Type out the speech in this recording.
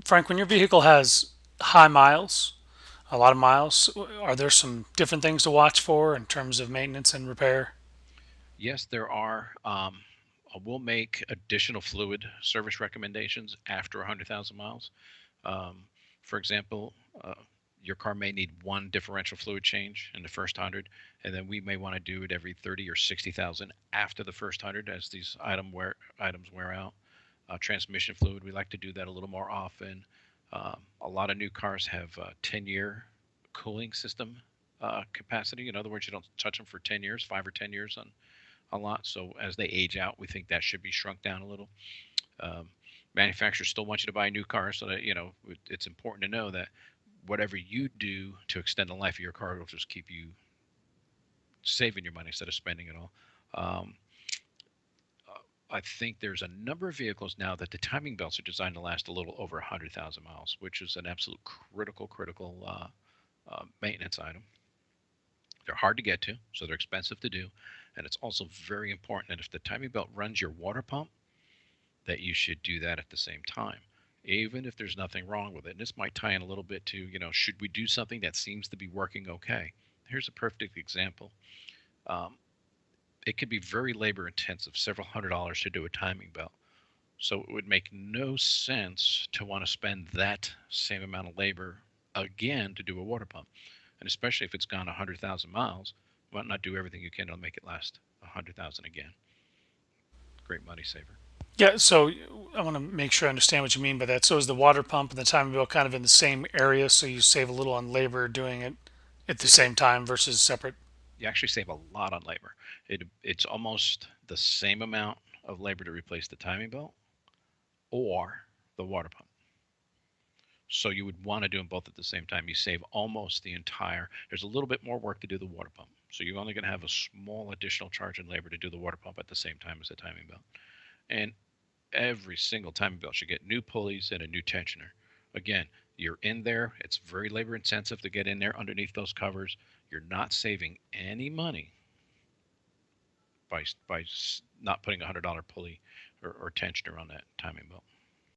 Frank, when your vehicle has high miles, a lot of miles, are there some different things to watch for in terms of maintenance and repair? Yes, there are. We'll make additional fluid service recommendations after 100,000 miles. Um, for example, your car may need one differential fluid change in the first 100, and then we may want to do it every 30 or 60,000 after the first 100 as these items wear out. Transmission fluid, we like to do that a little more often. A lot of new cars have 10-year cooling system capacity. In other words, you don't touch them for 10 years, 5 or 10 years on a lot. So as they age out, we think that should be shrunk down a little. Um, Manufacturers still want you to buy a new car, so that it's important to know that whatever you do to extend the life of your car will just keep you saving your money instead of spending it all. Um, I think there's a number of vehicles now that the timing belts are designed to last a little over 100,000 miles, which is an absolute critical maintenance item. They're hard to get to, so they're expensive to do, and it's also very important that if the timing belt runs your water pump, that you should do that at the same time, even if there's nothing wrong with it. And this might tie in a little bit to, should we do something that seems to be working okay? Here's a perfect example. Um, it could be very labor intensive, several $100s to do a timing belt. So it would make no sense to want to spend that same amount of labor again to do a water pump. And especially if it's gone 100,000 miles, why not do everything you can to make it last 100,000 again? Great money saver. Yeah, so I want to make sure I understand what you mean by that. So is the water pump and the timing belt kind of in the same area, so you save a little on labor doing it at the It, same time versus separate? you actually save a lot on labor. It's almost the same amount of labor to replace the timing belt or the water pump. So you would want to do them both at the same time. You save almost the entire. There's a little bit more work to do the water pump. So you're only going to have a small additional charge in labor to do the water pump at the same time as the timing belt. And every single timing belt should get new pulleys and a new tensioner. Again, you're in there. It's very labor intensive to get in there underneath those covers. You're not saving any money by not putting a $100 pulley or tensioner on that timing belt.